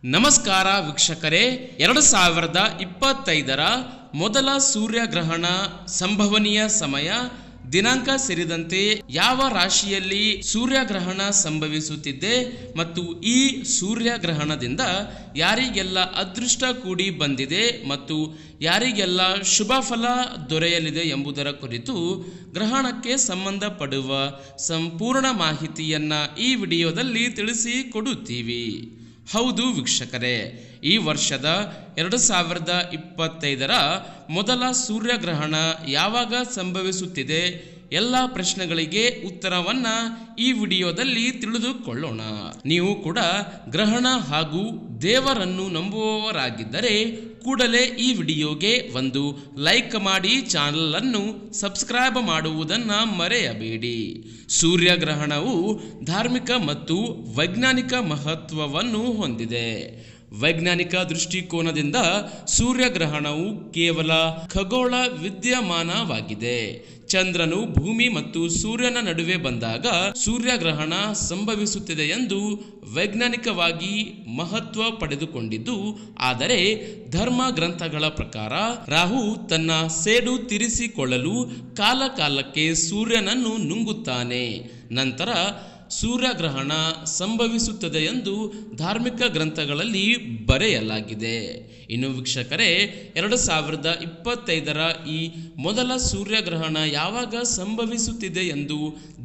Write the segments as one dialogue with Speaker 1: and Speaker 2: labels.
Speaker 1: ನಮಸ್ಕಾರ ವೀಕ್ಷಕರೇ, 2025ರ ಮೊದಲ ಸೂರ್ಯಗ್ರಹಣ ಸಂಭವನೀಯ ಸಮಯ, ದಿನಾಂಕ ಸೇರಿದಂತೆ ಯಾವ ರಾಶಿಯಲ್ಲಿ ಸೂರ್ಯಗ್ರಹಣ ಸಂಭವಿಸುತ್ತಿದೆ ಮತ್ತು ಈ ಸೂರ್ಯಗ್ರಹಣದಿಂದ ಯಾರಿಗೆಲ್ಲ ಅದೃಷ್ಟ ಕೂಡಿ ಬಂದಿದೆ ಮತ್ತು ಯಾರಿಗೆಲ್ಲ ಶುಭ ಫಲ ದೊರೆಯಲಿದೆ ಎಂಬುದರ ಕುರಿತು ಗ್ರಹಣಕ್ಕೆ ಸಂಬಂಧಪಡುವ ಸಂಪೂರ್ಣ ಮಾಹಿತಿಯನ್ನ ಈ ವಿಡಿಯೋದಲ್ಲಿ ತಿಳಿಸಿಕೊಡುತ್ತೀವಿ. ಹೌದು ವೀಕ್ಷಕರೇ, ಈ ವರ್ಷದ 2025ರ ಮೊದಲ ಸೂರ್ಯಗ್ರಹಣ ಯಾವಾಗ ಸಂಭವಿಸುತ್ತಿದೆ, ಎಲ್ಲ ಪ್ರಶ್ನೆಗಳಿಗೆ ಉತ್ತರವನ್ನ ಈ ವಿಡಿಯೋದಲ್ಲಿ ತಿಳಿದುಕೊಳ್ಳೋಣ. ನೀವು ಕೂಡ ಗ್ರಹಣ ಹಾಗೂ ದೇವರನ್ನು ನಂಬುವವರಾಗಿದ್ದರೆ ಕೂಡಲೇ ಈ ವಿಡಿಯೋಗೆ ಒಂದು ಲೈಕ್ ಮಾಡಿ, ಚಾನಲ್ ಅನ್ನು ಸಬ್ಸ್ಕ್ರೈಬ್ ಮಾಡುವುದನ್ನು ಮರೆಯಬೇಡಿ. ಸೂರ್ಯಗ್ರಹಣವು ಧಾರ್ಮಿಕ ಮತ್ತು ವೈಜ್ಞಾನಿಕ ಮಹತ್ವವನ್ನು ಹೊಂದಿದೆ. ವೈಜ್ಞಾನಿಕ ದೃಷ್ಟಿಕೋನದಿಂದ ಸೂರ್ಯಗ್ರಹಣವು ಕೇವಲ ಖಗೋಳ ವಿದ್ಯಮಾನವಾಗಿದೆ. ಚಂದ್ರನು ಭೂಮಿ ಮತ್ತು ಸೂರ್ಯನ ನಡುವೆ ಬಂದಾಗ ಸೂರ್ಯಗ್ರಹಣ ಸಂಭವಿಸುತ್ತದೆ ಎಂದು ವೈಜ್ಞಾನಿಕವಾಗಿ ಮಹತ್ವ ಪಡೆದುಕೊಂಡಿದ್ದು, ಆದರೆ ಧರ್ಮ ಗ್ರಂಥಗಳ ಪ್ರಕಾರ ರಾಹು ತನ್ನ ಸೇಡು ತೀರಿಸಿಕೊಳ್ಳಲು ಕಾಲಕಾಲಕ್ಕೆ ಸೂರ್ಯನನ್ನು ನುಂಗುತ್ತಾನೆ. ನಂತರ ಸೂರ್ಯಗ್ರಹಣ ಸಂಭವಿಸುತ್ತದೆ ಎಂದು ಧಾರ್ಮಿಕ ಗ್ರಂಥಗಳಲ್ಲಿ ಬರೆಯಲಾಗಿದೆ. ಇನ್ನು ವೀಕ್ಷಕರೇ, 2025ರ ಈ ಮೊದಲ ಸೂರ್ಯಗ್ರಹಣ ಯಾವಾಗ ಸಂಭವಿಸುತ್ತಿದೆ ಎಂದು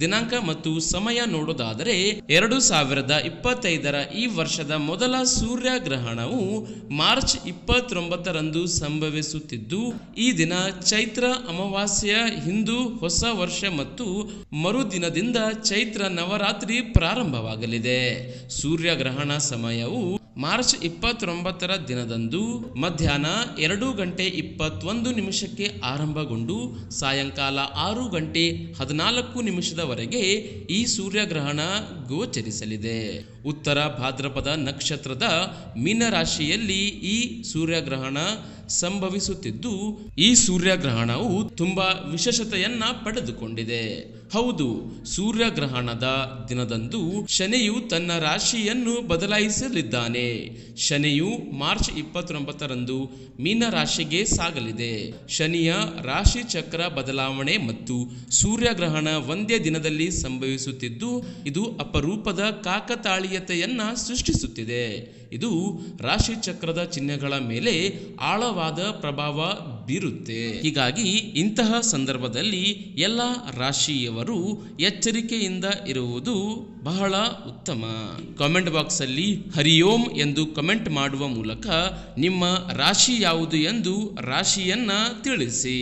Speaker 1: ದಿನಾಂಕ ಮತ್ತು ಸಮಯ ನೋಡೋದಾದರೆ, 2025ರ ಈ ವರ್ಷದ ಮೊದಲ ಸೂರ್ಯಗ್ರಹಣವು ಮಾರ್ಚ್ 29ರಂದು ಸಂಭವಿಸುತ್ತಿದ್ದು, ಈ ದಿನ ಚೈತ್ರ ಅಮಾವಾಸ್ಯೆಯ ಹಿಂದೂ ಹೊಸ ವರ್ಷ ಮತ್ತು ಮರುದಿನದಿಂದ ಚೈತ್ರ ನವರಾತ್ರಿ ಪ್ರಾರಂಭವಾಗಲಿದೆ. ಸೂರ್ಯಗ್ರಹಣ ಸಮಯವು ಮಾರ್ಚ್ 29ರ ದಿನದಂದು ಮಧ್ಯಾಹ್ನ 2:21 ಆರಂಭಗೊಂಡು ಸಾಯಂಕಾಲ 6:14 ಈ ಸೂರ್ಯಗ್ರಹಣ ಗೋಚರಿಸಲಿದೆ. ಉತ್ತರ ಭಾದ್ರಪದ ನಕ್ಷತ್ರದ ಮೀನರಾಶಿಯಲ್ಲಿ ಈ ಸೂರ್ಯಗ್ರಹಣ ಸಂಭವಿಸುತ್ತಿದ್ದು, ಈ ಸೂರ್ಯಗ್ರಹಣವು ತುಂಬಾ ವಿಶೇಷತೆಯನ್ನ ಪಡೆದುಕೊಂಡಿದೆ. ಹೌದು, ಸೂರ್ಯಗ್ರಹಣದ ದಿನದಂದು ಶನಿಯು ತನ್ನ ರಾಶಿಯನ್ನು ಬದಲಾಯಿಸಲಿದ್ದಾನೆ. ಶನಿಯು ಮಾರ್ಚ್ 29ರಂದು ಮೀನ ರಾಶಿಗೆ ಸಾಗಲಿದೆ. ಶನಿಯ ರಾಶಿ ಚಕ್ರ ಬದಲಾವಣೆ ಮತ್ತು ಸೂರ್ಯಗ್ರಹಣ ಒಂದೇ ದಿನದಲ್ಲಿ ಸಂಭವಿಸುತ್ತಿದ್ದು, ಇದು ಅಪರೂಪದ ಕಾಕತಾಳೀಯತೆಯನ್ನ ಸೃಷ್ಟಿಸುತ್ತಿದೆ. ಇದು ರಾಶಿ ಚಕ್ರದ ಚಿಹ್ನೆಗಳ ಮೇಲೆ ಆಳವಾದ ಪ್ರಭಾವ ಬೀರುತ್ತೆ. ಹೀಗಾಗಿ ಇಂತಹ ಸಂದರ್ಭದಲ್ಲಿ ಎಲ್ಲ ರಾಶಿಯವರು ಎಚ್ಚರಿಕೆಯಿಂದ ಇರುವುದು ಬಹಳ ಉತ್ತಮ. ಕಾಮೆಂಟ್ ಬಾಕ್ಸ್ ಅಲ್ಲಿ ಹರಿಯೋಂ ಎಂದು ಕಮೆಂಟ್ ಮಾಡುವ ಮೂಲಕ ನಿಮ್ಮ ರಾಶಿ ಯಾವುದು ಎಂದು ರಾಶಿಯನ್ನ ತಿಳಿಸಿ.